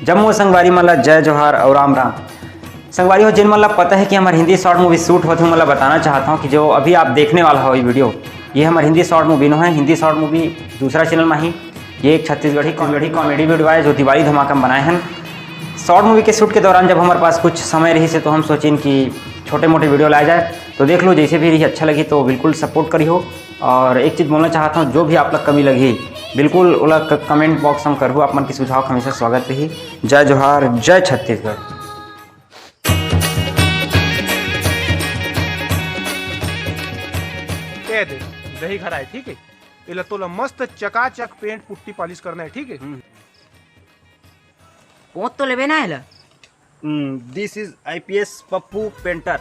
जम्मू संगवारी मला जय जोहार और राम राम। संगवारी हो जिन मतलब पता है कि हमारे हिंदी शॉर्ट मूवी शूट होते हैं, मतलब बताना चाहता हूँ कि जो अभी आप देखने वाला हो ये वीडियो, ये हमारे हिंदी शॉर्ट मूवी है। हिंदी शॉर्ट मूवी दूसरा चैनल में ही ये एक छत्तीसगढ़ी कॉमेडी वीडियो है जो दिवाली धमाका में बनाए हैं। शॉर्ट मूवी के शूट के दौरान जब हमारे पास कुछ समय रही से तो हम सोचें कि छोटे मोटे वीडियो लाया जाए, तो देख लो जैसे भी रही अच्छा लगी तो बिल्कुल सपोर्ट करी हो। और एक चीज़ बोलना चाहता हूँ, जो भी आप लोग कमी लगी बिल्कुल ओला कमेंट बॉक्स में करूँ, आप मन की सुझाव हमेशा स्वागत रही। जय जोहार, जय छत्तीसगढ़। दे दही खरा है, ठीक है। इला तोला मस्त चकाचक पेंट पुट्टी पॉलिश करना है, ठीक है। पोत तो लेवे ना है। This is IPS Pappu painter.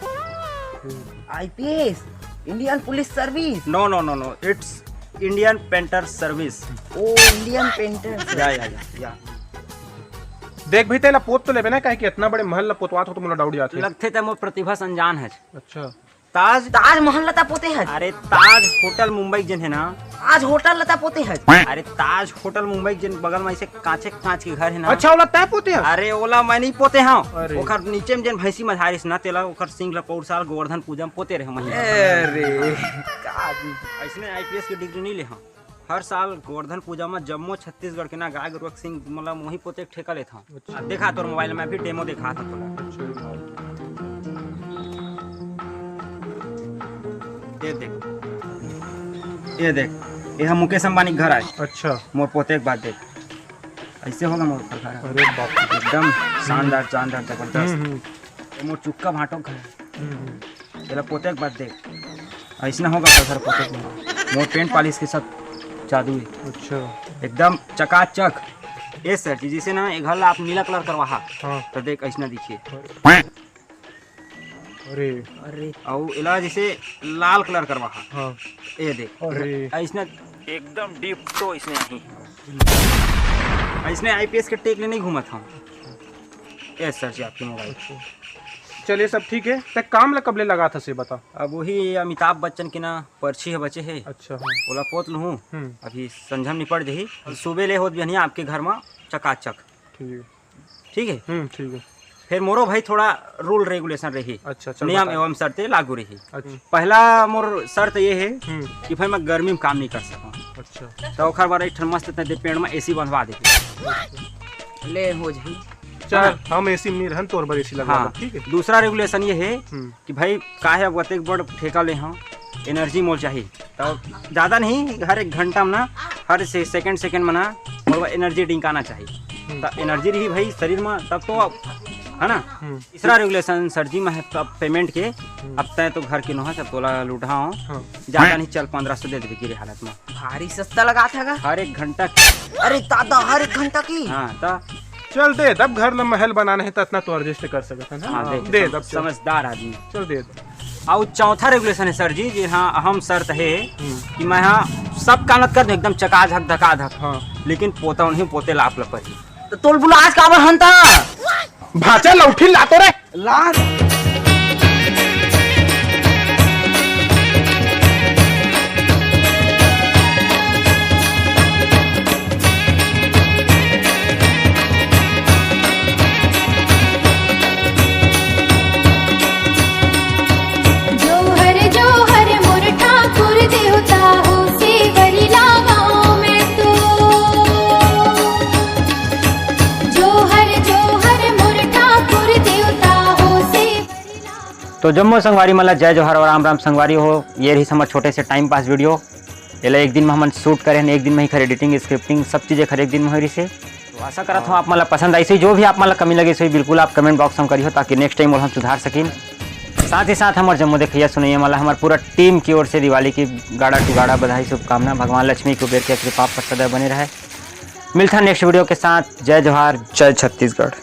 IPS Indian police service. No no no no, it's Indian painter service. Oh Indian painter. या देख भी तेला पोत तो लेवे ना, काहे कि इतना बड़े महल ला पोतवात हो तो मुला डाउट जाते लगते थे मोर प्रतिभा संजान है। अच्छा, ताज महल लता पोते है। अरे ताज होटल मुंबई जन है ना, आज होटल लता पोते है। अरे ताज होटल मुंबई जन बगल में ऐसे कांच के घर है ना। अच्छा ओला तय पोते है। अरे ओला मैं नहीं पोते हाँ, अरे। ओखर नीचे में जन भैंसी मझारिस ना तेला ओखर सिंह ला पौर साल गोवर्धन पूजा में पोते रहे महीना। अरे ऐसने IPS की डिग्री नहीं ले हाँ। हर साल गोवर्धन पूजा में जम्मू छत्तीसगढ़ के ना गाय गरुआ सिंह मतलब वही पोते ठेका लेता हूँ। देखा तो मोबाइल में भी डेमो देखा था थोड़ा। ये देख ये हम मुकेश अंबानी घर आए। अच्छा, मोर पोते एक बात देख, ऐसे होगा मोर घर। अरे बाप रे। एकदम शानदार जबरदस्त। मोर चुक्का भाटो घर। तेरा पोते एक बात देख, ऐसा होगा घर पोते मोर पेंट पॉलिश के साथ जादू है। अच्छा, एकदम चकाचक। ये सर जी जिसे ना एक घर आप नीला कलर करवा हाँ। तो देख ऐसा दिखिए। अरे अरे और इला जैसे लाल कलर करवा हाँ। ये देख अरे ऐसा एकदम डीप तो इसने नहीं ऐसने IPS के टेक ले नहीं घूमा था। यस सर जी आपके मोबाइल। चलिए सब ठीक है। ते काम ला कब ले लगा था से बता। अब वही अमिताभ बच्चन की ना पर्ची है बचे है। अच्छा हाँ। बोला पोत लूँ हम्म, अभी संझम निपट जही, सुबह ले होत भी आपके घर में चकाचक। ठीक है। ठीक है। ठीक है। फिर मोरो भाई थोड़ा रूल रेगुलेशन रही, अच्छा चल नियम बता। एवं शर्तें लागू रही। अच्छा। पहला मोर शर्त ये है हम्म, कि भाई मैं गर्मी में काम नहीं कर सकता। अच्छा तो ओखर बार एक ठन मस्त ते पेड़ में AC बंधवा देते। ले हो जाई। चल हम AC में नहीं रहन, तोर पर AC लगा हाँ, दो, ठीक है। दूसरा रेगुलेशन ये है हम्म, कि भाई काहे अब अतेक बड़ ठेका ले हाँ, एनर्जी मोल चाहिए। तो ज़्यादा नहीं, हर एक घंटा में ना, हर सेकंड में ना और एनर्जी ड्रिंक आना चाहिए। तो एनर्जी रही भाई शरीर में तब तो है ना। तीसरा रेगुलेशन सर जी में है पेमेंट के। अब तय तो घर के नो सब तोला लूटा हूँ, हाँ। ज़्यादा नहीं, चल 1500 दे दे गिरे हालत में। भारी सस्ता लगा था। हर एक घंटा की। अरे दादा हर एक घंटा की। हाँ तो चल दे दब घर ला महल बनाना है तो इतना तो एडजस्ट कर सकते हैं। हाँ, हाँ, देख, दे दब चल। समझदार आदमी। चल दे दब। और चौथा रेगुलेशन है सर जी हाँ, अहम शर्त है कि मैं हाँ सब कानत कर दूँ एकदम चकाझक धकाधक, हाँ। लेकिन पोता नहीं पोते लाप लपरी। तो तोल बुला आज काबर हंता भाचा लौठी लातो रे। ला। जोहर जोहर मोर ठाकुर देवता हो सेवरी लागाओ में तो। जोहर जोहर मोर ठाकुर देवता हो सेवरी लागाओ। तो जम्मू संगवारी मला जय जोहार और राम राम। संगवारी हो ये रही हमारे छोटे से टाइम पास वीडियो। ये एक दिन में हम शूट करें, एक दिन में ही खरे एडिटिंग स्क्रिप्टिंग सब चीज़ें खरे एक दिन में हो रही से। तो आशा करता हूँ आप मला पसंद आई से, जो भी आप मला कमी लगे सो बिल्कुल आप कमेंट बॉक्स में करिए ताकि नेक्स्ट टाइम और हम सुधार सकें। साथ ही साथ हमारे जम्मू देखिए सुनिए मला हमारे पूरा टीम की ओर से दिवाली की गाड़ा टू गाड़ा बधाई शुभकामना। भगवान लक्ष्मी कुबेर के कृपा पर सदैव बने रहे। मिलता नेक्स्ट वीडियो के साथ। जय जोहार, जय छत्तीसगढ़।